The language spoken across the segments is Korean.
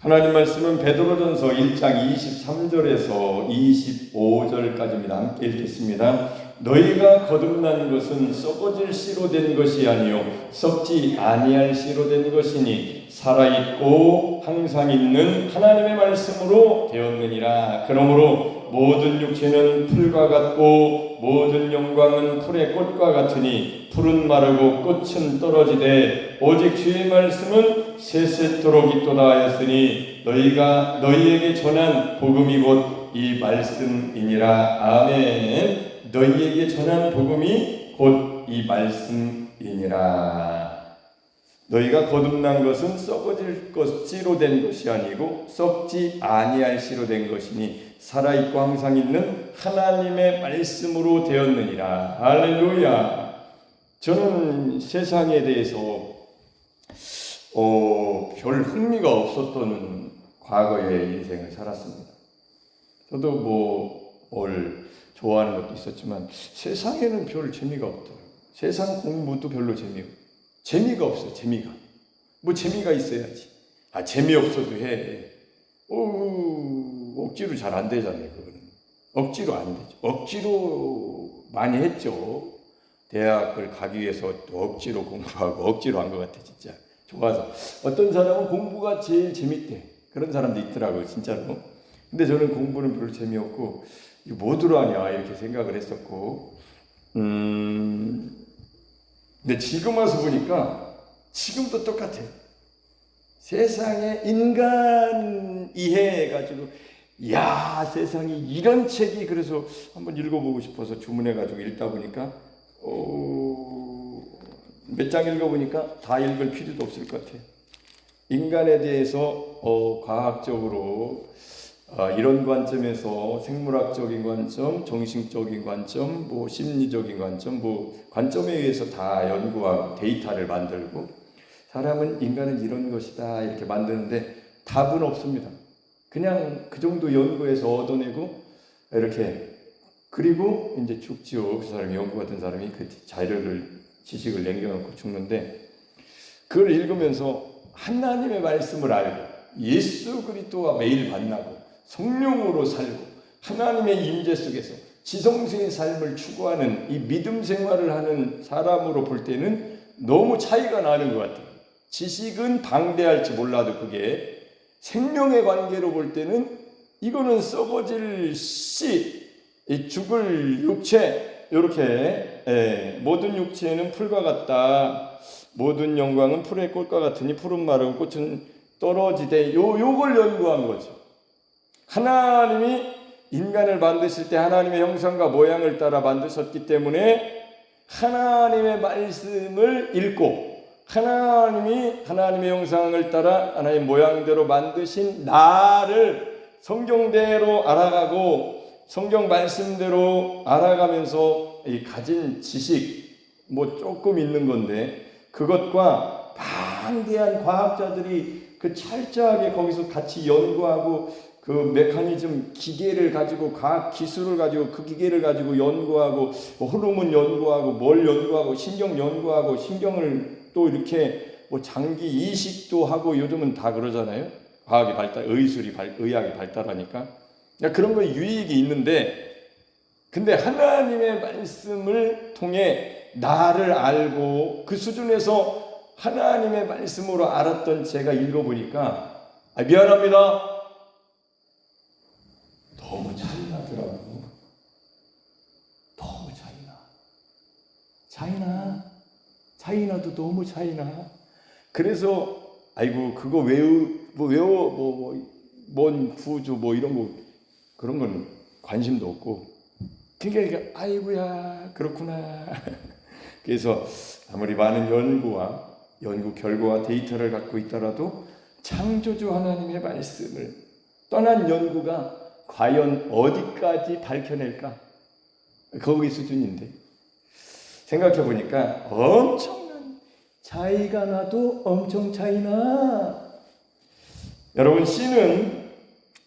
하나님 말씀은 베드로전서 1장 23절에서 25절까지입니다. 함께 읽겠습니다. 너희가 거듭난 것은 썩어질 씨로 된 것이 아니요 썩지 아니할 씨로 된 것이니 살아있고 항상 있는 하나님의 말씀으로 되었느니라. 그러므로 모든 육체는 풀과 같고 모든 영광은 풀의 꽃과 같으니 풀은 마르고 꽃은 떨어지되 오직 주의 말씀은 세세토록 있도다 하였으니 너희에게 전한 복음이 곧 이 말씀이니라. 아멘. 너희에게 전한 복음이 곧 이 말씀이니라. 너희가 거듭난 것은 썩어질 씨로 된 것이 아니고 썩지 아니할 씨로 된 것이니 살아있고 항상 있는 하나님의 말씀으로 되었느니라. 할렐루야. 저는 세상에 대해서 별 흥미가 없었던 과거의 인생을 살았습니다. 저도 뭘 좋아하는 것도 있었지만 세상에는 별 재미가 없더라고요. 세상 공부도 별로 재미가 없어요. 뭐 재미가 있어야지. 재미없어도 해. 억지로 잘 안 되잖아요. 그거는 억지로 안 되죠. 억지로 많이 했죠. 대학을 가기 위해서 또 억지로 공부하고 억지로 한 것 같아. 진짜 좋아서. 어떤 사람은 공부가 제일 재밌대. 그런 사람도 있더라고요. 진짜로. 근데 저는 공부는 별로 재미없고 이거 뭐 들어하냐 이렇게 생각을 했었고 근데 지금 와서 보니까 지금도 똑같아요. 세상에 인간 이해해가지고 세상에 이런 책이 그래서 한번 읽어보고 싶어서 주문해가지고 읽다 보니까 몇 장 읽어보니까 다 읽을 필요도 없을 것 같아요. 인간에 대해서 과학적으로 이런 관점에서 생물학적인 관점, 정신적인 관점, 심리적인 관점, 관점에 의해서 다 연구하고 데이터를 만들고 사람은 인간은 이런 것이다 이렇게 만드는데 답은 없습니다. 그냥 그 정도 연구해서 얻어내고 이렇게 그리고 이제 죽지요. 그 사람이 연구하던 사람이 그 지식을 남겨놓고 죽는데 그걸 읽으면서 하나님의 말씀을 알고 예수 그리스도와 매일 만나고 성령으로 살고 하나님의 임재 속에서 지성소의 삶을 추구하는 이 믿음 생활을 하는 사람으로 볼 때는 너무 차이가 나는 것 같아요. 지식은 방대할지 몰라도 그게 생명의 관계로 볼 때는 이거는 썩어질 씨, 죽을 육체 이렇게 모든 육체는 풀과 같다. 모든 영광은 풀의 꽃과 같으니 풀은 마르고 꽃은 떨어지되 요걸 연구한 거죠. 하나님이 인간을 만드실 때 하나님의 형상과 모양을 따라 만드셨기 때문에 하나님의 말씀을 읽고 하나님의 형상을 따라 하나님의 모양대로 만드신 나를 성경대로 알아가고 성경 말씀대로 알아가면서 이 가진 지식 조금 있는 건데 그것과 방대한 과학자들이 그 철저하게 거기서 같이 연구하고 그 메커니즘 기계를 가지고 과학 기술을 가지고 그 기계를 가지고 연구하고 호르몬 연구하고 뭘 연구하고 신경 연구하고 신경을 또 이렇게 장기 이식도 하고 요즘은 다 그러잖아요. 과학이 의학이 발달하니까 그런 거에 유익이 있는데 근데 하나님의 말씀을 통해 나를 알고 그 수준에서 하나님의 말씀으로 알았던 제가 읽어보니까 미안합니다. 너무 차이나더라고. 너무 차이나도 너무 차이나. 그래서 그거 뭔 구조 이런 거 그런 건 관심도 없고 그러니까 아이고야 그렇구나. 그래서 아무리 많은 연구 결과와 데이터를 갖고 있더라도 창조주 하나님의 말씀을 떠난 연구가 과연 어디까지 밝혀낼까? 거기 수준인데 생각해 보니까 엄청난 차이가 나도 엄청 차이나. 여러분 씨는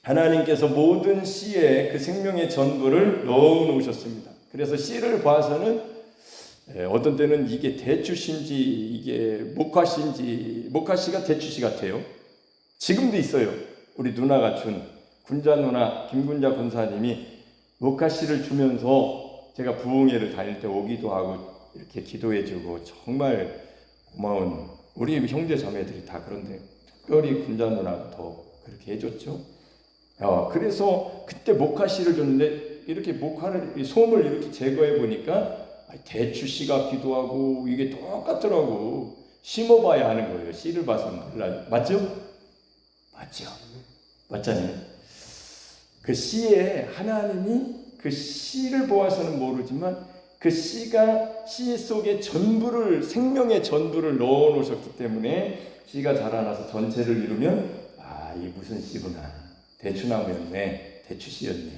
하나님께서 모든 씨에 그 생명의 전부를 넣어 놓으셨습니다. 그래서 씨를 봐서는 어떤 때는 이게 대추씨인지 이게 목화씨인지 목화씨가 대추씨 같아요. 지금도 있어요. 우리 누나가 준 군자 누나 김군자 군사님이 목화씨를 주면서 제가 부흥회를 다닐 때 오기도 하고 이렇게 기도해주고 정말 고마운 우리 형제 자매들이 다 그런데 특별히 군자 누나가 더 그렇게 해줬죠. 그래서 그때 목화씨를 줬는데 이렇게 목화를 솜을 이렇게 제거해 보니까 대추씨 같기도 하고 이게 똑같더라고. 심어봐야 하는 거예요. 씨를 봐서 몰라요. 맞죠? 맞죠? 맞잖아요. 그 씨에 하나님이 그 씨를 보아서는 모르지만 그 씨가 씨 속에 전부를 생명의 전부를 넣어 놓으셨기 때문에 씨가 자라나서 전체를 이루면 이 무슨 씨구나. 대추나무였네. 대추씨였네.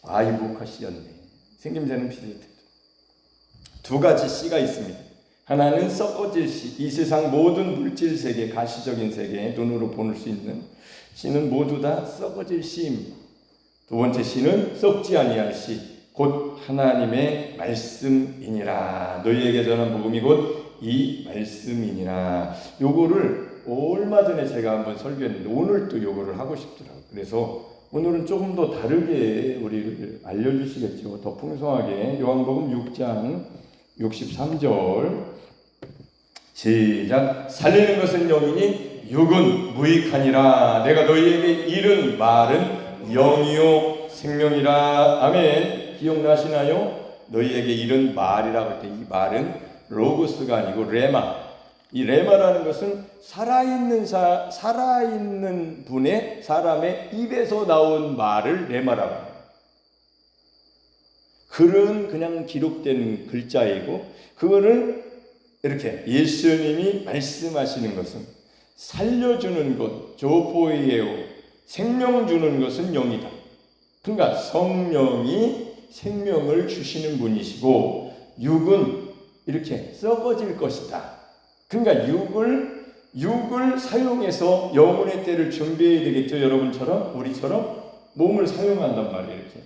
이 목화씨였네. 생김새는 비슷해도 두 가지 씨가 있습니다. 하나는 썩어질 씨, 이 세상 모든 물질 세계, 가시적인 세계, 눈으로 볼 수 있는 씨는 모두 다 썩어질 씨입니다. 두 번째 씨는 썩지 아니할 씨, 곧 하나님의 말씀이니라. 너희에게 전한 복음이 곧 이 말씀이니라. 요거를 얼마 전에 제가 한번 설교했는데 오늘 또 요거를 하고 싶더라고요. 그래서 오늘은 조금 더 다르게 우리를 알려주시겠죠. 더 풍성하게. 요한복음 6장 63절 시작. 살리는 것은 영이니 육은 무익하니라. 내가 너희에게 이른 말은 영이요 생명이라. 아멘. 기억나시나요? 너희에게 이른 말이라고 할 때 이 말은 로고스가 아니고 레마. 이 레마라는 것은 살아있는 분의 사람의 입에서 나온 말을 레마라고 해요. 글은 그냥 기록된 글자이고 그거를 이렇게 예수님이 말씀하시는 것은 살려주는 것, 조포이에오, 생명 주는 것은 영이다. 그러니까 성령이 생명을 주시는 분이시고 육은 이렇게 썩어질 것이다. 그러니까 육을 사용해서 영혼의 때를 준비해야 되겠죠. 여러분처럼 우리처럼 몸을 사용한단 말이에요. 이렇게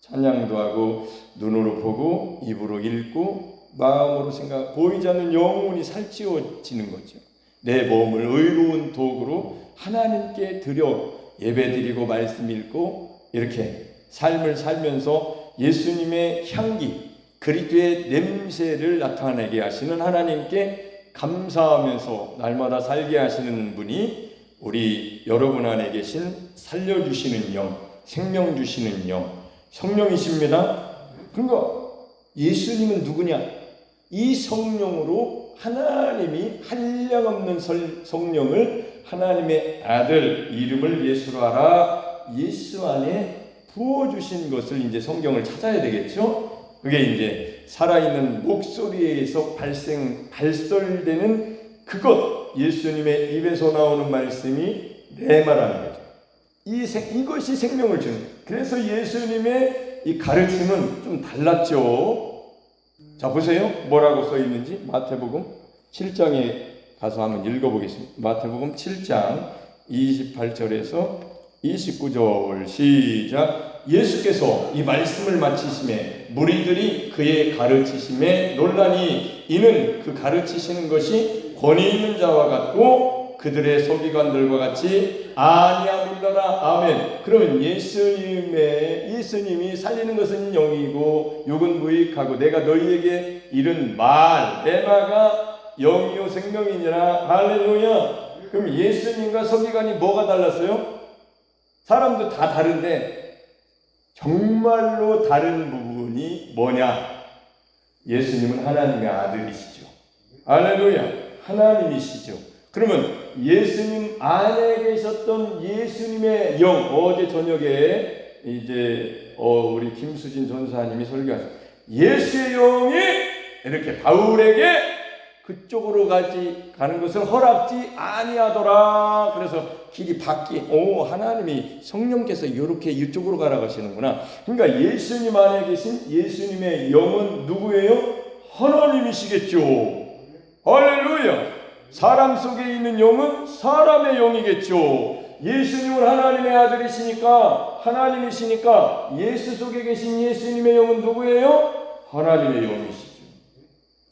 찬양도 하고 눈으로 보고 입으로 읽고 마음으로 생각, 보이지 않는 영혼이 살찌워지는 거죠. 내 몸을 의로운 도구로 하나님께 드려 예배드리고 말씀 읽고 이렇게 삶을 살면서 예수님의 향기, 그리스도의 냄새를 나타내게 하시는 하나님께 감사하면서 날마다 살게 하시는 분이 우리 여러분 안에 계신 살려주시는 영, 생명 주시는 영, 성령이십니다. 그러니까 예수님은 누구냐? 이 성령으로 하나님이 한량없는 성령을 하나님의 아들 이름을 예수로 하라. 예수 안에 부어주신 것을 이제 성경을 찾아야 되겠죠. 그게 이제 살아있는 목소리에서 발설되는 그것, 예수님의 입에서 나오는 말씀이 레마라는 거죠. 이것이 생명을 주는 거예요. 그래서 예수님의 이 가르침은 좀 달랐죠. 자, 보세요. 뭐라고 써 있는지 마태복음 7장에 가서 한번 읽어보겠습니다. 마태복음 7장 28절에서 29절 시작. 예수께서 이 말씀을 마치심에 무리들이 그의 가르치심에 놀라니 이는 그 가르치시는 것이 권위 있는 자와 같고 그들의 서기관들과 같이 아니함일러라. 아멘. 그러면 예수님이 살리는 것은 영이고 육은 무익하고 내가 너희에게 이른 말 레마가 영이요 생명이니라. 할렐루야. 그럼 예수님과 서기관이 뭐가 달랐어요? 사람도 다 다른데 정말로 다른 부분이 뭐냐? 예수님은 하나님의 아들이시죠. 할렐루야. 하나님이시죠. 그러면 예수님 안에 계셨던 예수님의 영, 어제 저녁에 이제 우리 김수진 전사님이 설교하셨어요. 예수의 영이 이렇게 바울에게 그쪽으로 가는 것을 허락지 아니하더라. 그래서 길이 하나님이 성령께서 이렇게 이쪽으로 가라고 하시는구나. 그러니까 예수님 안에 계신 예수님의 영은 누구예요? 하나님이시겠죠. 할렐루야. 사람 속에 있는 영은 사람의 영이겠죠. 예수님은 하나님의 아들이시니까 하나님이시니까 예수 속에 계신 예수님의 영은 누구예요? 하나님의 영이시죠.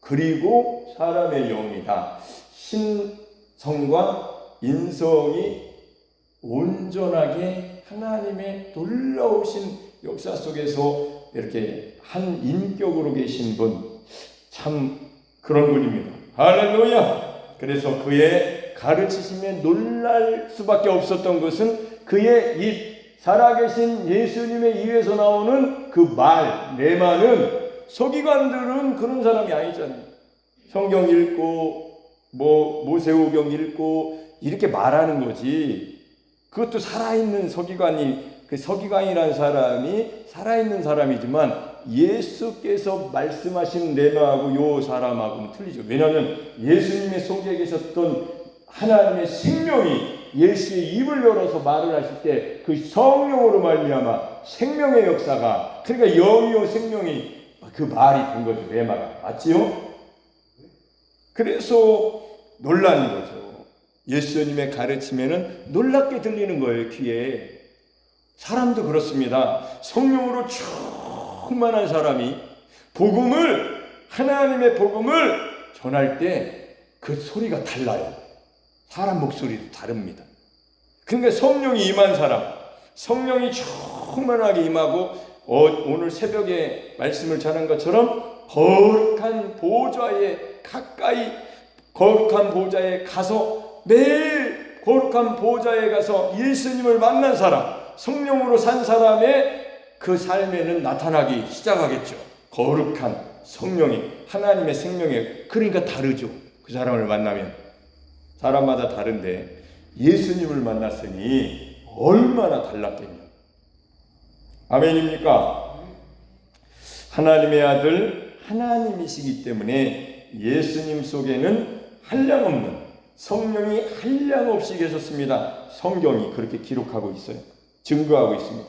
그리고 사람의 영이다. 신성과 인성이 온전하게 하나님의 놀라우신 역사 속에서 이렇게 한 인격으로 계신 분, 참 그런 분입니다. 할렐루야! 그래서 그의 가르치심에 놀랄 수밖에 없었던 것은 그의 입, 살아계신 예수님의 입에서 나오는 그 말, 내말은 서기관들은 그런 사람이 아니잖아요. 성경 읽고 모세오경 읽고 이렇게 말하는 거지. 그것도 살아있는 서기관이, 그 서기관이라는 사람이 살아있는 사람이지만 예수께서 말씀하신 레마하고 요 사람하고는 틀리죠. 왜냐하면 예수님의 속에 계셨던 하나님의 생명이 예수의 입을 열어서 말을 하실 때 그 성령으로 말미암아 생명의 역사가, 그러니까 영이요 생명이 그 말이 된 거죠. 레마가. 맞지요? 그래서 놀라는 거죠. 예수님의 가르침에는 놀랍게 들리는 거예요, 귀에. 사람도 그렇습니다. 성령으로 충만한 사람이 복음을, 하나님의 복음을 전할 때 그 소리가 달라요. 사람 목소리도 다릅니다. 그러니까 성령이 임한 사람, 성령이 충만하게 임하고 오늘 새벽에 말씀을 전한 것처럼 거룩한 보좌에 가까이, 거룩한 보좌에 가서, 매일 거룩한 보좌에 가서 예수님을 만난 사람, 성령으로 산 사람의 그 삶에는 나타나기 시작하겠죠. 거룩한 성령이, 하나님의 생명에. 그러니까 다르죠. 그 사람을 만나면. 사람마다 다른데 예수님을 만났으니 얼마나 달랐겠냐. 아멘입니까? 하나님의 아들 하나님이시기 때문에 예수님 속에는 한량없는 성령이 한량없이 계셨습니다. 성경이 그렇게 기록하고 있어요. 증거하고 있습니다.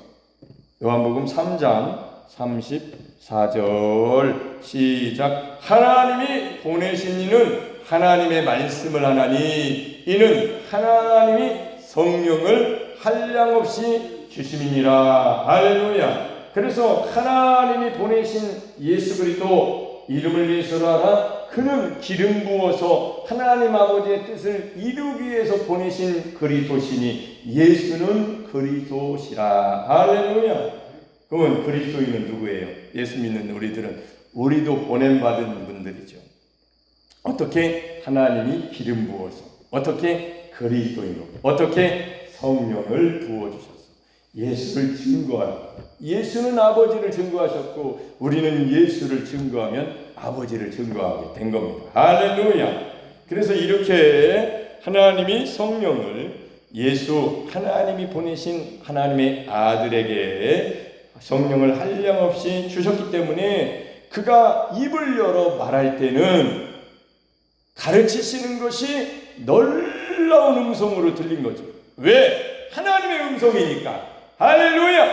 요한복음 3장 34절 시작. 하나님이 보내신 이는 하나님의 말씀을 하나니 이는 하나님이 성령을 한량없이 주심이니라. 할렐루야. 그래서 하나님이 보내신 예수 그리스도, 이름을 예수로 하라. 그는 기름 부어서 하나님 아버지의 뜻을 이루기 위해서 보내신 그리스도시니 예수는 그리스도시라. 할렐루야. 그러면 그리스도인은 누구예요? 예수 믿는 우리도 보냄받은 분들이죠. 어떻게? 하나님이 기름 부어서, 어떻게? 그리스도인으로, 어떻게? 성령을 부어주셔서 예수를 증거하라. 예수는 아버지를 증거하셨고 우리는 예수를 증거하면 아버지를 증거하게 된 겁니다. 할렐루야. 그래서 이렇게 하나님이 성령을, 예수, 하나님이 보내신 하나님의 아들에게 성령을 한량없이 주셨기 때문에 그가 입을 열어 말할 때는 가르치시는 것이 놀라운 음성으로 들린 거죠. 왜? 하나님의 음성이니까. 할렐루야.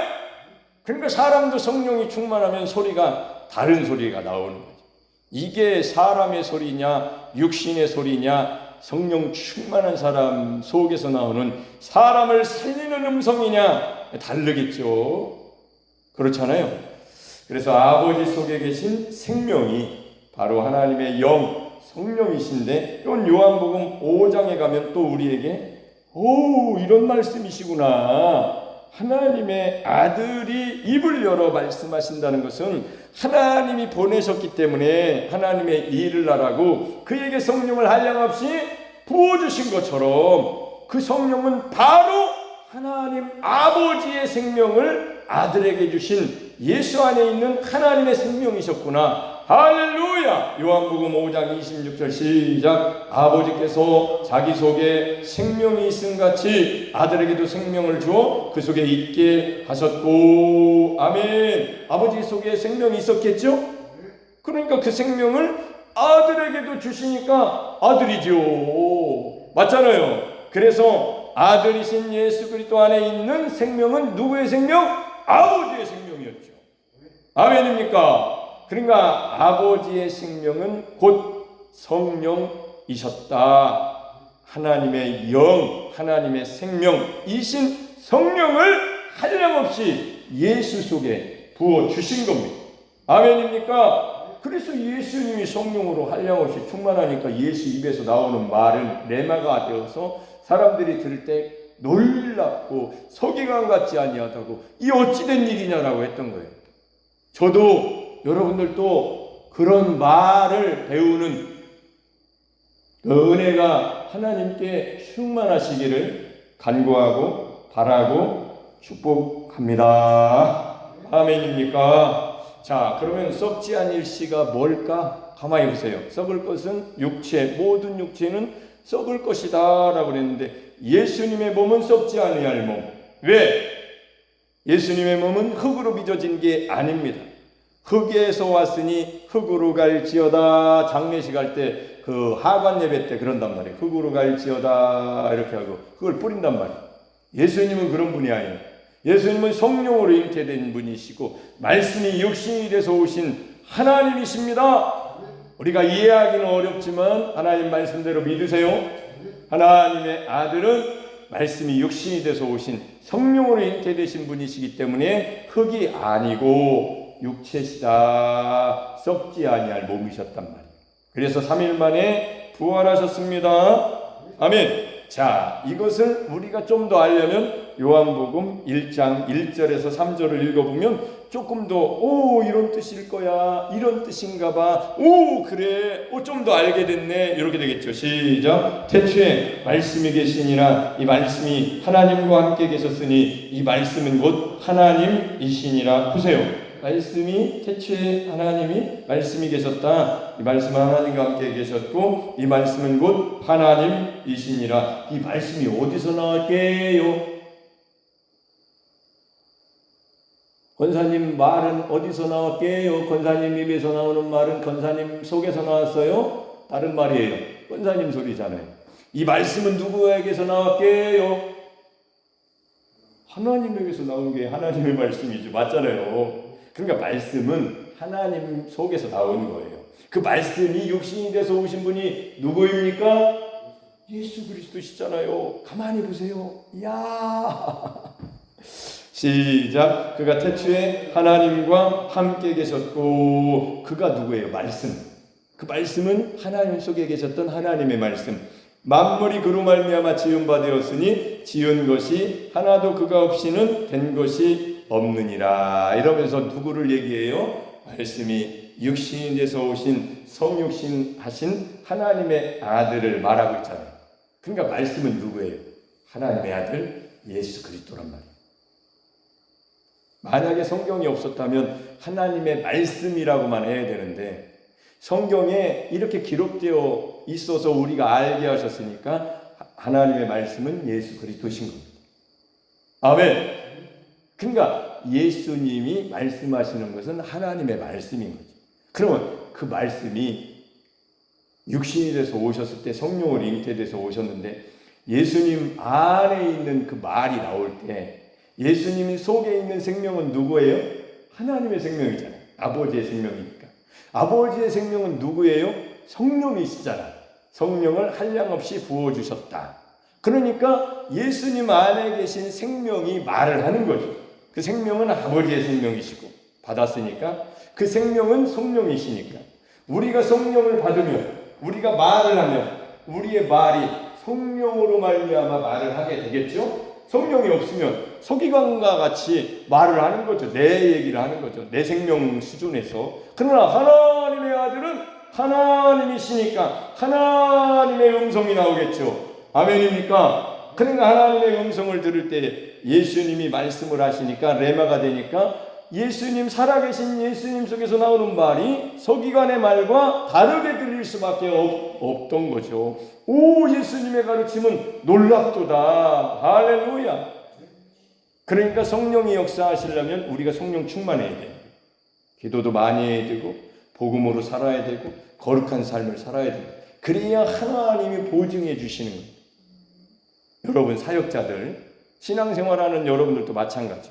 그러니까 사람도 성령이 충만하면 소리가, 다른 소리가 나오는 거죠. 이게 사람의 소리냐 육신의 소리냐, 성령 충만한 사람 속에서 나오는 사람을 살리는 음성이냐 다르겠죠. 그렇잖아요. 그래서 아버지 속에 계신 생명이 바로 하나님의 영, 성령이신데, 이건 요한복음 5장에 가면 또 우리에게 이런 말씀이시구나. 하나님의 아들이 입을 열어 말씀하신다는 것은 하나님이 보내셨기 때문에 하나님의 일을 하라고 그에게 성령을 한량없이 부어주신 것처럼 그 성령은 바로 하나님 아버지의 생명을 아들에게 주신 예수 안에 있는 하나님의 생명이셨구나. 할렐루야. 요한복음 5장 26절 시작. 아버지께서 자기 속에 생명이 있음 같이 아들에게도 생명을 주어 그 속에 있게 하셨고. 아멘. 아버지 속에 생명이 있었겠죠? 그러니까 그 생명을 아들에게도 주시니까 아들이죠. 맞잖아요. 그래서 아들이신 예수 그리스도 안에 있는 생명은 누구의 생명? 아버지의 생명이었죠. 아멘입니까? 그러니까 아버지의 생명은 곧 성령이셨다. 하나님의 영, 하나님의 생명이신 성령을 한량없이 예수 속에 부어주신 겁니다. 아멘입니까? 그래서 예수님이 성령으로 한량없이 충만하니까 예수 입에서 나오는 말은 레마가 되어서 사람들이 들을 때 놀랍고 서기관 같지 아니하다고 이 어찌된 일이냐라고 했던 거예요. 저도 여러분들도 그런 말을 배우는 그 은혜가 하나님께 충만하시기를 간구하고 바라고 축복합니다. 아멘입니까? 자, 그러면 썩지 아니할 씨가 뭘까? 가만히 보세요. 썩을 것은 육체, 모든 육체는 썩을 것이다 라고 그랬는데 예수님의 몸은 썩지 아니할 몸. 왜? 예수님의 몸은 흙으로 빚어진 게 아닙니다. 흙에서 왔으니 흙으로 갈지어다. 장례식 할 때 그 하관 예배 때 그런단 말이에요. 흙으로 갈지어다 이렇게 하고 흙을 뿌린단 말이에요. 예수님은 그런 분이 아니에요. 예수님은 성령으로 잉태된 분이시고 말씀이 육신이 돼서 오신 하나님이십니다. 우리가 이해하기는 어렵지만 하나님 말씀대로 믿으세요. 하나님의 아들은 말씀이 육신이 돼서 오신 성령으로 잉태되신 분이시기 때문에 흙이 아니고 육체시다. 썩지 아니할 몸이셨단 말이에요. 그래서 3일 만에 부활하셨습니다. 아멘. 자, 이것을 우리가 좀 더 알려면 요한복음 1장 1절에서 3절을 읽어보면 조금 더 이런 뜻일 거야, 이런 뜻인가 봐, 그래, 좀 더 알게 됐네, 이렇게 되겠죠. 시작. 태초에 말씀이 계시니라. 이 말씀이 하나님과 함께 계셨으니 이 말씀은 곧 하나님이시니라. 보세요. 말씀이 태초에 하나님이 말씀이 계셨다. 이 말씀은 하나님과 함께 계셨고 이 말씀은 곧 하나님이시니라. 이 말씀이 어디서 나왔게요? 권사님 말은 어디서 나왔게요? 권사님 입에서 나오는 말은 권사님 속에서 나왔어요? 다른 말이에요. 권사님 소리잖아요. 이 말씀은 누구에게서 나왔게요? 하나님에게서 나온 게 하나님의 말씀이죠. 맞잖아요. 그러니까 말씀은 하나님 속에서 나온 거예요. 그 말씀이 육신이 돼서 오신 분이 누구입니까? 예수 그리스도시잖아요. 가만히 보세요. 이야. 시작. 그가 태초에 하나님과 함께 계셨고 그가 누구예요? 말씀. 그 말씀은 하나님 속에 계셨던 하나님의 말씀. 만물이 그로 말미암아 지은 바 되었으니 지은 것이 하나도 그가 없이는 된 것이 없느니라. 이러면서 누구를 얘기해요? 말씀이 육신이 돼서 오신 성육신 하신 하나님의 아들을 말하고 있잖아요. 그러니까 말씀은 누구예요? 하나님의 아들 예수 그리스도란 말이에요. 만약에 성경이 없었다면 하나님의 말씀이라고만 해야 되는데 성경에 이렇게 기록되어 있어서 우리가 알게 하셨으니까 하나님의 말씀은 예수 그리스도신 겁니다. 아멘. 그러니까 예수님이 말씀하시는 것은 하나님의 말씀인 거죠. 그러면 그 말씀이 육신이 돼서 오셨을 때 성령으로 잉태돼서 오셨는데 예수님 안에 있는 그 말이 나올 때 예수님 속에 있는 생명은 누구예요? 하나님의 생명이잖아요. 아버지의 생명이니까. 아버지의 생명은 누구예요? 성령이시잖아요. 성령을 한량없이 부어주셨다. 그러니까 예수님 안에 계신 생명이 말을 하는 거죠. 그 생명은 아버지의 생명이시고 받았으니까 그 생명은 성령이시니까 우리가 성령을 받으면 우리가 말을 하면 우리의 말이 성령으로 말미암아 말을 하게 되겠죠. 성령이 없으면 서기관과 같이 말을 하는 거죠. 내 얘기를 하는 거죠. 내 생명 수준에서. 그러나 하나님의 아들은 하나님이시니까 하나님의 음성이 나오겠죠. 아멘입니까? 그러니까 하나님의 음성을 들을 때 예수님이 말씀을 하시니까 레마가 되니까 예수님 살아계신 예수님 속에서 나오는 말이 서기관의 말과 다르게 들릴 수밖에 없던 거죠. 예수님의 가르침은 놀랍도다. 할렐루야. 그러니까 성령이 역사하시려면 우리가 성령 충만해야 돼요. 기도도 많이 해야 되고 복음으로 살아야 되고 거룩한 삶을 살아야 되고 그래야 하나님이 보증해 주시는 거예요. 여러분 사역자들 신앙생활하는 여러분들도 마찬가지.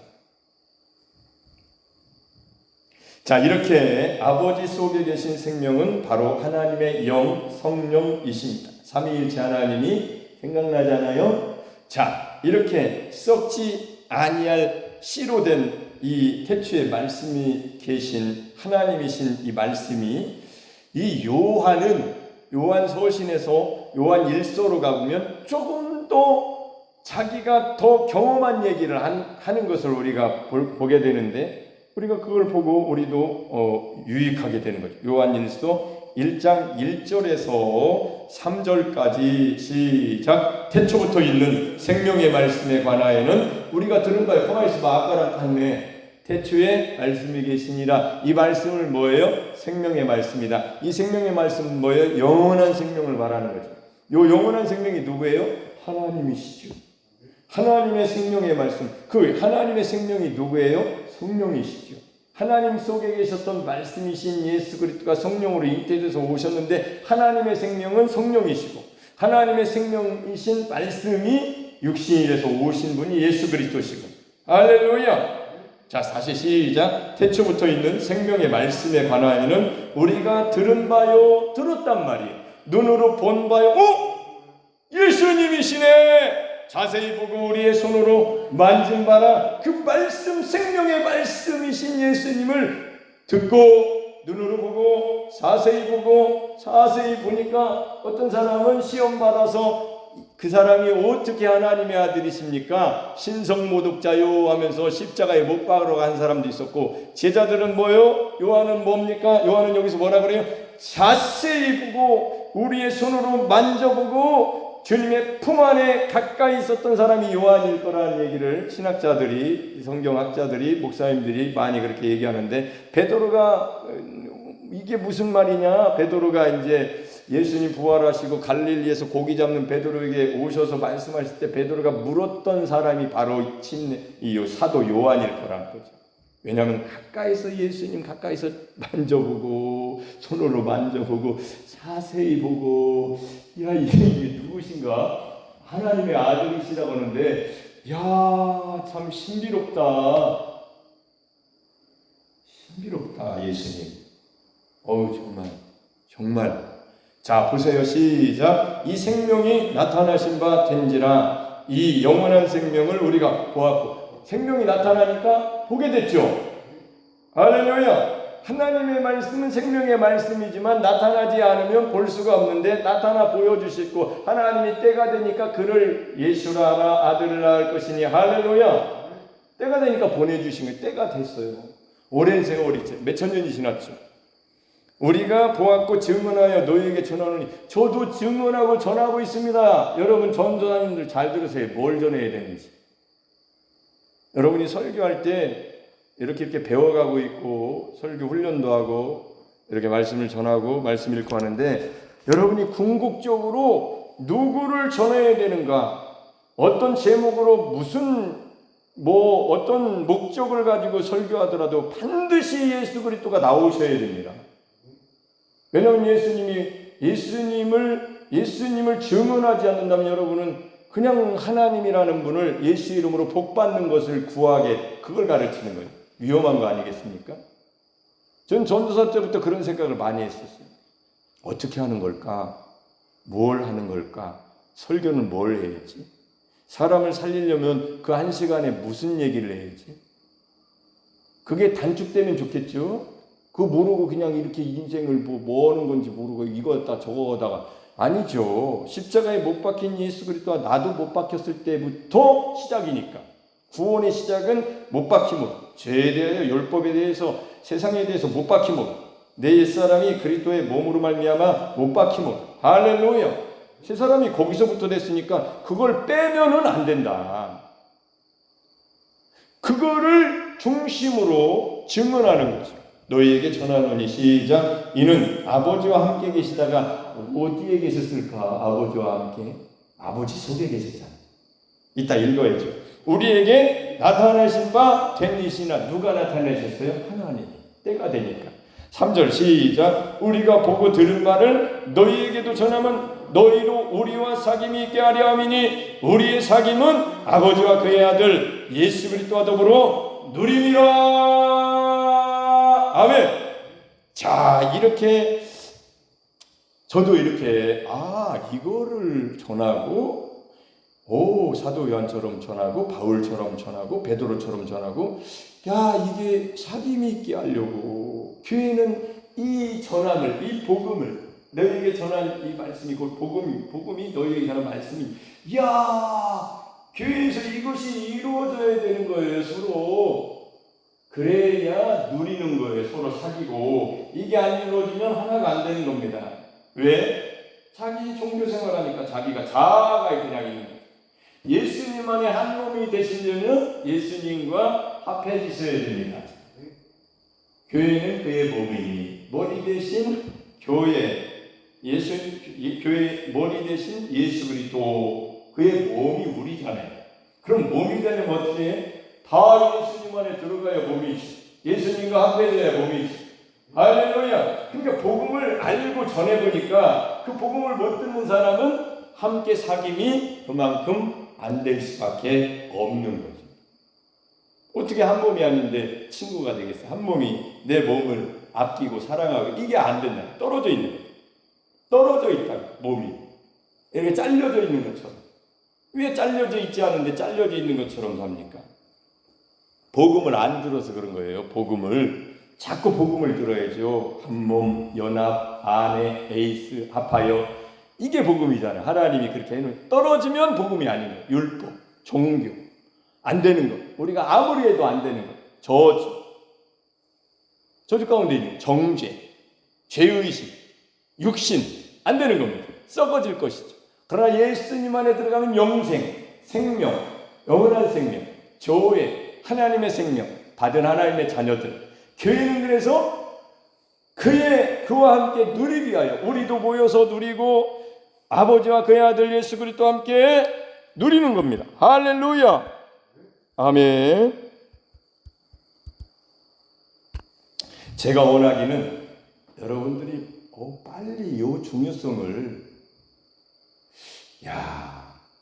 자, 이렇게 아버지 속에 계신 생명은 바로 하나님의 영 성령이십니다. 삼위일체 하나님이 생각나잖아요. 자, 이렇게 썩지 아니할 씨로 된 이 태초에 말씀이 계신 하나님이신 이 말씀이 이 요한 서신에서 요한 1서로 가보면 조금 더 자기가 더 경험한 얘기를 하는 것을 우리가 보게 되는데, 우리가 그걸 보고 우리도 유익하게 되는 거죠. 요한일서 1장 1절에서 3절까지 시작. 태초부터 있는 생명의 말씀에 관하여는 우리가 들은 바에 가만히 있어봐. 아까랑 같네. 태초에 말씀이 계시니라. 이 말씀을 뭐예요? 생명의 말씀이다. 이 생명의 말씀은 뭐예요? 영원한 생명을 말하는 거죠. 요 영원한 생명이 누구예요? 하나님이시죠. 하나님의 생명의 말씀. 그 하나님의 생명이 누구예요? 성령이시죠. 하나님 속에 계셨던 말씀이신 예수 그리스도가 성령으로 잉태돼서 오셨는데, 하나님의 생명은 성령이시고 하나님의 생명이신 말씀이 육신이 돼서 오신 분이 예수 그리스도시고. 할렐루야. 자, 다시 시작. 태초부터 있는 생명의 말씀에 관하여는 우리가 들은 바요, 들었단 말이에요. 눈으로 본 바요, 예수님이시네. 자세히 보고 우리의 손으로 만진 바라. 그 말씀, 생명의 말씀이신 예수님을 듣고 눈으로 보고 자세히 보니까 어떤 사람은 시험 받아서 그 사람이 어떻게 하나님의 아들이십니까? 신성모독자요 하면서 십자가에 못 박으러 간 사람도 있었고, 제자들은 뭐요? 요한은 뭡니까? 요한은 여기서 뭐라 그래요? 자세히 보고 우리의 손으로 만져보고 주님의 품 안에 가까이 있었던 사람이 요한일 거라는 얘기를 신학자들이, 성경학자들이, 목사님들이 많이 그렇게 얘기하는데, 베드로가 이게 무슨 말이냐? 베드로가 이제 예수님 부활하시고 갈릴리에서 고기 잡는 베드로에게 오셔서 말씀하실 때 베드로가 물었던 사람이 바로 이 사도 요한일 거라는 거죠. 왜냐하면 가까이서 예수님 가까이서 만져보고 손으로 만져보고 자세히 보고, 야, 이게 누구신가? 하나님의 아들이시라고 하는데, 야, 참 신비롭다. 예수님. 정말. 자, 보세요. 시작. 이 생명이 나타나신 바 된지라. 이 영원한 생명을 우리가 보았고, 생명이 나타나니까 보게 됐죠. 할렐루야. 하나님의 말씀은 생명의 말씀이지만 나타나지 않으면 볼 수가 없는데, 나타나 보여주시고 하나님이 때가 되니까 그를 예수라 하나 아들을 낳을 것이니. 할렐루야. 때가 되니까 보내주신 거예요. 때가 됐어요. 오랜 세월이 몇천 년이 지났죠. 우리가 보았고 증언하여 너희에게 전하노니. 저도 증언하고 전하고 있습니다. 여러분 전도사님들 잘 들으세요. 뭘 전해야 되는지. 여러분이 설교할 때 이렇게 배워가고 있고 설교 훈련도 하고 이렇게 말씀을 전하고 말씀 읽고 하는데, 여러분이 궁극적으로 누구를 전해야 되는가, 어떤 제목으로 어떤 목적을 가지고 설교하더라도 반드시 예수 그리스도가 나오셔야 됩니다. 왜냐하면 예수님을 증언하지 않는다면 여러분은 그냥 하나님이라는 분을 예수 이름으로 복받는 것을 구하게, 그걸 가르치는 거예요. 위험한 거 아니겠습니까? 전 전도사 때부터 그런 생각을 많이 했었어요. 어떻게 하는 걸까? 뭘 하는 걸까? 설교는 뭘 해야지? 사람을 살리려면 그 한 시간에 무슨 얘기를 해야지? 그게 단축되면 좋겠죠? 그거 모르고 그냥 이렇게 인생을 뭐 하는 건지 모르고 이거다 저거다가, 아니죠. 십자가에 못 박힌 예수 그리스도와 나도 못 박혔을 때부터 시작이니까. 구원의 시작은 못 박힘으로, 죄에 대하여 율법에 대해서 세상에 대해서 못 박힘으로, 내 옛사람이 그리스도의 몸으로 말미암아 못 박힘으로. 할렐루야. 새 사람이 거기서부터 됐으니까 그걸 빼면은 안 된다. 그거를 중심으로 증언하는 거죠. 너희에게 전하노니. 시작. 이는 아버지와 함께 계시다가 어디에 계셨을까? 아버지와 함께 아버지 속에 계셨잖아. 이따 읽어야죠. 우리에게 나타나신 바 된 이시나. 누가 나타내셨어요? 하나님이. 때가 되니까. 3절 시작. 우리가 보고 들은 바를 너희에게도 전하면 너희로 우리와 사귐이 있게 하려 함이니 우리의 사귐은 아버지와 그의 아들 예수 그리스도와 더불어 누림이라. 아멘. 자, 이렇게 저도 이렇게 이거를 전하고, 사도 요한처럼 전하고, 바울처럼 전하고, 베드로처럼 전하고, 이게 사귐이 있게 하려고 교회는 이 전함을, 이 복음을, 너희에게 전한 이 말씀이 곧 복음이 너희에게 전한 말씀이, 교회에서 이것이 이루어져야 되는 거예요. 서로. 그래야 누리는 거예요. 서로 사귀고. 이게 안 이루어지면 하나가 안 되는 겁니다. 왜? 자기 종교 생활하니까 자기가 자아가 그냥 있는 거예요. 예수님만의 한 몸이 되시려면 예수님과 합해지셔야 됩니다. 교회는 그의 몸이니 머리 대신 교회, 교회 머리 대신 예수 그리스도, 그의 몸이 우리잖아요. 그럼 몸이 되려면 어떻게 해? 다 예수님 안에 들어가야 몸이지. 예수님과 합해져야 몸이지. 할렐루야. 그러니까 복음을 알고 전해보니까 그 복음을 못 듣는 사람은 함께 사귐이 그만큼 안 될 수밖에 없는 거죠. 어떻게 한 몸이 아닌데 친구가 되겠어? 한 몸이 내 몸을 아끼고 사랑하고 이게 안 된다. 떨어져 있는 거죠. 떨어져 있다. 몸이 이렇게 잘려져 있는 것처럼. 왜 잘려져 있지 않은데 잘려져 있는 것처럼 삽니까? 복음을 안 들어서 그런 거예요. 자꾸 복음을 들어야죠. 한 몸, 연합, 아내, 에이스, 합하여. 이게 복음이잖아요. 하나님이 그렇게 해놓은. 떨어지면 복음이 아닌 거예요. 율법, 종교. 안 되는 거. 우리가 아무리 해도 안 되는 거. 저주 가운데 있는 정죄, 죄의식, 육신. 안 되는 겁니다. 썩어질 것이죠. 그러나 예수님 안에 들어가면 영생, 생명, 영원한 생명, 조회, 하나님의 생명, 받은 하나님의 자녀들. 교회는 그래서 그와 함께 누리기 위하여 우리도 모여서 누리고 아버지와 그의 아들 예수 그리스도와 함께 누리는 겁니다. 할렐루야. 아멘. 제가 원하기는 여러분들이 빨리 이 중요성을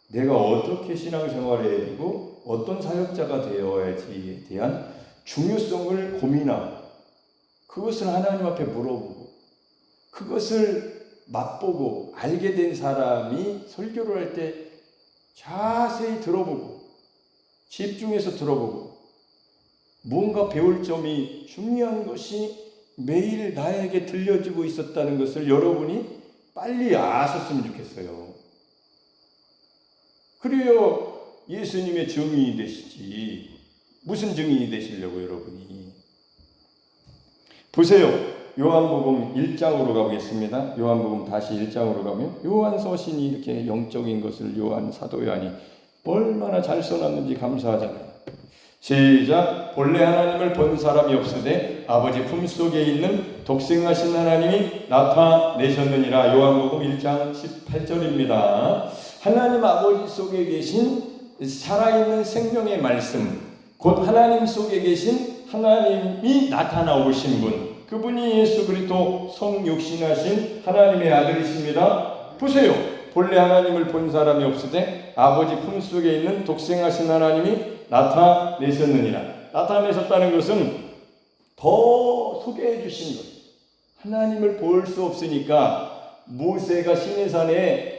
내가 어떻게 신앙생활을 해야 되고 어떤 사역자가 되어야지에 대한 중요성을 고민하고 그것을 하나님 앞에 물어보고 그것을 맛보고 알게 된 사람이 설교를 할 때 자세히 들어보고 집중해서 들어보고 무언가 배울 점이 중요한 것이 매일 나에게 들려지고 있었다는 것을 여러분이 빨리 아셨으면 좋겠어요. 그래야 예수님의 증인이 되시지. 무슨 증인이 되시려고 여러분이. 보세요. 요한복음 1장으로 가보겠습니다. 요한복음 다시 1장으로 가면 요한 서신이 이렇게 영적인 것을 사도 요한이 얼마나 잘 써놨는지 감사하잖아요. 시작. 본래 하나님을 본 사람이 없으되 아버지 품속에 있는 독생하신 하나님이 나타내셨느니라. 요한복음 1장 18절입니다. 하나님 아버지 속에 계신 살아있는 생명의 말씀, 곧 하나님 속에 계신 하나님이 나타나오신 분, 그분이 예수 그리스도 성육신하신 하나님의 아들이십니다. 보세요. 본래 하나님을 본 사람이 없으되 아버지 품속에 있는 독생하신 하나님이 나타내셨느니라. 나타내셨다는 것은 더 소개해 주신 거예요. 하나님을 볼 수 없으니까 모세가 시내산에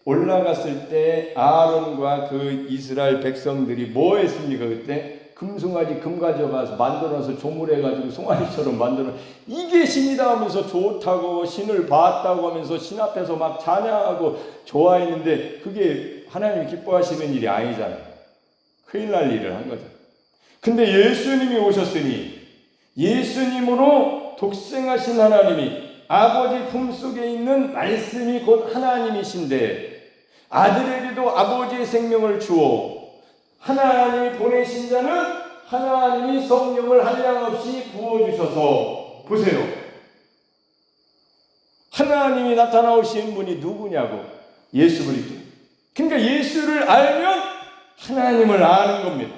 올라갔을 때 아론과 그 이스라엘 백성들이 뭐 했습니까? 그때 금송아지 금 가져가서 만들어서 조물해가지고 송아지처럼 만들어 이게 신이다 하면서 좋다고 신을 봤다고 하면서 신 앞에서 막 찬양하고 좋아했는데 그게 하나님이 기뻐하시는 일이 아니잖아요. 큰일 날 일을 한 거죠. 근데 예수님이 오셨으니 예수님으로 독생하신 하나님이 아버지 품속에 있는 말씀이 곧 하나님이신데 아들에게도 아버지의 생명을 주어 하나님이 보내신 자는 하나님이 성령을 한량없이 부어주셔서 보세요. 하나님이 나타나오신 분이 누구냐고. 예수 그리스도. 그러니까 예수를 알면 하나님을 아는 겁니다.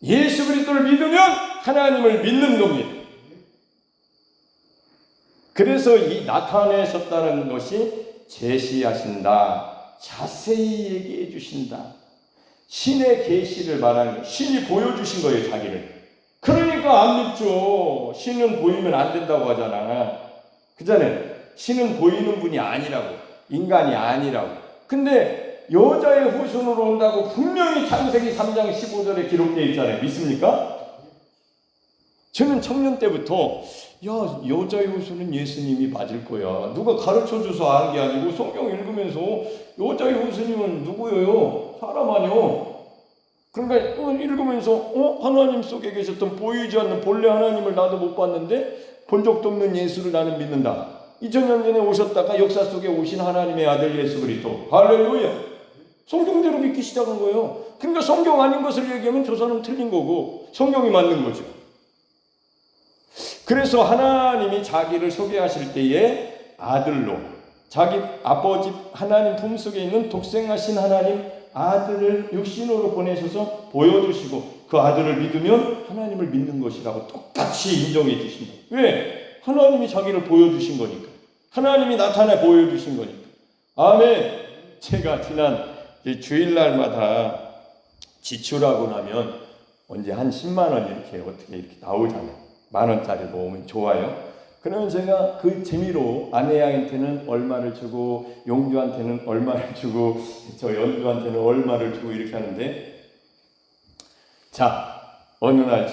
예수 그리스도를 믿으면 하나님을 믿는 겁니다. 그래서 이 나타내셨다는 것이 제시하신다. 자세히 얘기해 주신다. 신의 계시를 말하는 거예요. 신이 보여주신 거예요, 자기를. 그러니까 안 믿죠. 신은 보이면 안 된다고 하잖아. 그잖아요. 신은 보이는 분이 아니라고. 인간이 아니라고. 근데 여자의 후손으로 온다고 분명히 창세기 3장 15절에 기록되어 있잖아요. 믿습니까? 저는 청년 때부터 여자의 호수는 예수님이 맞을 거야. 누가 가르쳐줘서 아는 게 아니고 성경 읽으면서 여자의 호수님은 누구예요? 사람 아니요. 그러니까 읽으면서 하나님 속에 계셨던 보이지 않는 본래 하나님을 나도 못 봤는데 본 적도 없는 예수를 나는 믿는다. 2000년 전에 오셨다가 역사 속에 오신 하나님의 아들 예수 그리스도. 할렐루야. 성경대로 믿기 시작한 거예요. 그러니까 성경 아닌 것을 얘기하면 저 사람은 틀린 거고 성경이 맞는 거죠. 그래서 하나님이 자기를 소개하실 때에 아들로 자기 아버지 하나님 품속에 있는 독생하신 하나님 아들을 육신으로 보내셔서 보여주시고 그 아들을 믿으면 하나님을 믿는 것이라고 똑같이 인정해 주신다. 왜? 하나님이 자기를 보여주신 거니까. 하나님이 나타내 보여주신 거니까. 아멘. 제가 지난 주일날마다 지출하고 나면 언제 한 10만 원 이렇게 나오잖아요. 10,000원짜리 모으면 좋아요. 그러면 제가 그 재미로 아내한테는 얼마를 주고 용주한테는 얼마를 주고 저 연주한테는 얼마를 주고 이렇게 하는데, 자 어느 날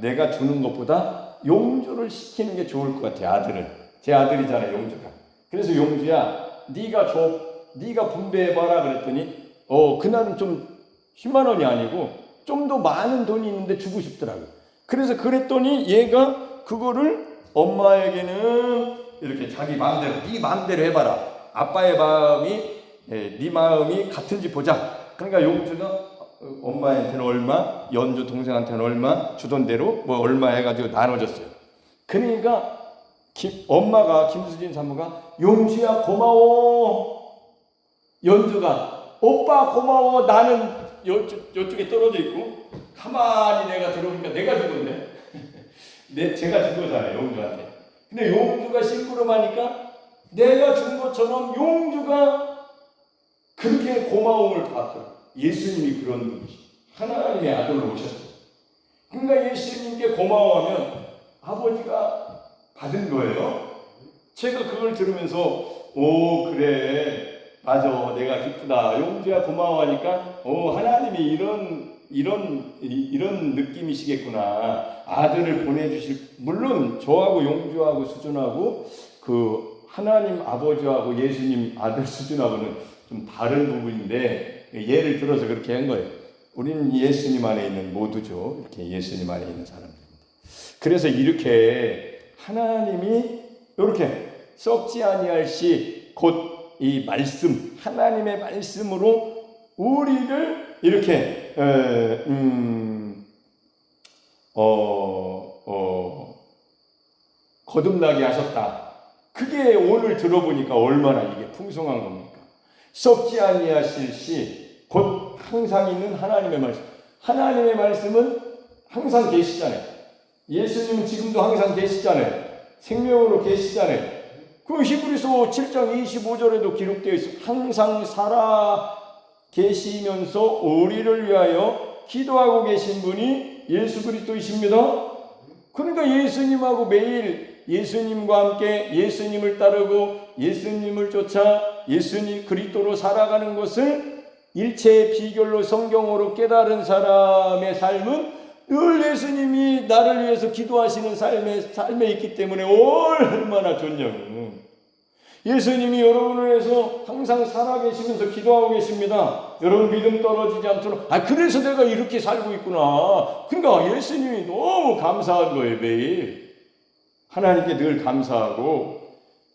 내가 주는 것보다 용주를 시키는 게 좋을 것 같아요. 아들을. 제 아들이잖아요, 용주가. 그래서 용주야 네가 줘, 네가 분배해봐라 그랬더니 그날은 좀 10만 원이 아니고 좀 더 많은 돈이 있는데 주고 싶더라고요. 그래서 그랬더니 얘가 그거를 엄마에게는 이렇게 자기 마음대로 네 마음대로 해봐라. 아빠의 마음이 네 마음이 같은지 보자. 그러니까 용주가 엄마한테는 얼마, 연주 동생한테는 얼마 주던 대로 얼마 해가지고 나눠줬어요. 그러니까 엄마가 김수진 사모가 용주야 고마워. 연주가 오빠 고마워. 나는 요쪽에 떨어져 있고 가만히 내가 들어오니까 내가 죽었네. 제가 준 거잖아요, 용주한테. 근데 용주가 심부름하니까 내가 준 것처럼 용주가 그렇게 고마움을 받더라. 예수님이 그런 분이시. 하나님의 아들로 오셨어요. 그러니까 예수님께 고마워하면 아버지가 받은 거예요. 제가 그걸 들으면서 그래 맞아 내가 기쁘다. 용주야 고마워하니까 하나님이 이런 느낌이시겠구나. 아들을 보내주실, 물론 저하고 용주하고 수준하고 그 하나님 아버지하고 예수님 아들 수준하고는 좀 다른 부분인데 예를 들어서 그렇게 한 거예요. 우리는 예수님 안에 있는 모두죠. 이렇게 예수님 안에 있는 사람들입니다. 그래서 이렇게 하나님이 이렇게 썩지 아니할 시 곧 이 말씀, 하나님의 말씀으로 우리를 이렇게 거듭나게 하셨다. 그게 오늘 들어보니까 얼마나 이게 풍성한 겁니까? 썩지 아니하실 시 곧 항상 있는 하나님의 말씀. 하나님의 말씀은 항상 계시잖아요. 예수님은 지금도 항상 계시잖아요. 생명으로 계시잖아요. 그 히브리서 7장 25절에도 기록되어 있어요. 항상 살아 계시면서 우리를 위하여 기도하고 계신 분이 예수 그리스도이십니다. 그러니까 예수님하고 매일 예수님과 함께 예수님을 따르고 예수님을 쫓아 예수님 그리스도로 살아가는 것을 일체의 비결로 성경으로 깨달은 사람의 삶은 늘 예수님이 나를 위해서 기도하시는 삶에 있기 때문에 얼마나 좋냐고. 예수님이 여러분을 위해서 항상 살아계시면서 기도하고 계십니다. 여러분 믿음 떨어지지 않도록. 그래서 내가 이렇게 살고 있구나. 그러니까 예수님이 너무 감사한 거예요. 매일 하나님께 늘 감사하고.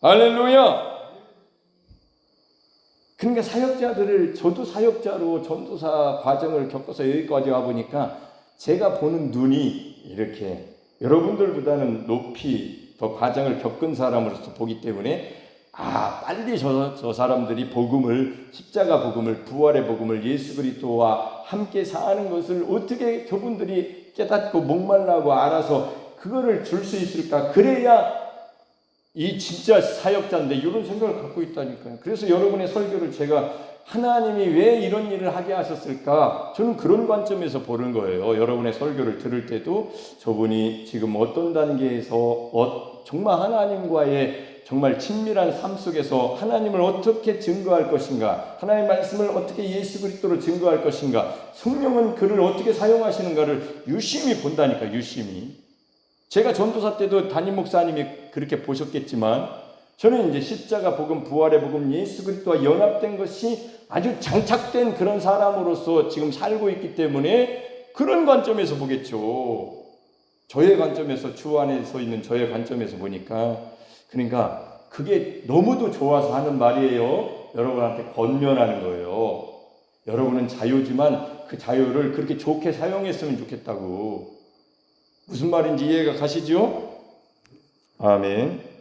할렐루야. 그러니까 사역자들을, 저도 사역자로 전도사 과정을 겪어서 여기까지 와보니까 제가 보는 눈이 이렇게 여러분들보다는 높이 더 과정을 겪은 사람으로서 보기 때문에 빨리 저 사람들이 복음을, 십자가 복음을, 부활의 복음을, 예수 그리스도와 함께 사는 것을 어떻게 저분들이 깨닫고 목말라고 알아서 그거를 줄 수 있을까? 그래야 이 진짜 사역자인데 이런 생각을 갖고 있다니까요. 그래서 여러분의 설교를 제가 하나님이 왜 이런 일을 하게 하셨을까? 저는 그런 관점에서 보는 거예요. 여러분의 설교를 들을 때도 저분이 지금 어떤 단계에서 정말 하나님과의 정말 친밀한 삶 속에서 하나님을 어떻게 증거할 것인가, 하나님의 말씀을 어떻게 예수 그리스도로 증거할 것인가, 성령은 그를 어떻게 사용하시는가를 유심히 본다니까. 유심히. 제가 전도사 때도 담임 목사님이 그렇게 보셨겠지만 저는 이제 십자가 복음, 부활의 복음, 예수 그리스도와 연합된 것이 아주 장착된 그런 사람으로서 지금 살고 있기 때문에 그런 관점에서 보겠죠. 저의 관점에서, 주 안에 서 있는 저의 관점에서 보니까, 그러니까 그게 너무도 좋아서 하는 말이에요. 여러분한테 권면하는 거예요. 여러분은 자유지만 그 자유를 그렇게 좋게 사용했으면 좋겠다고. 무슨 말인지 이해가 가시죠? 아멘.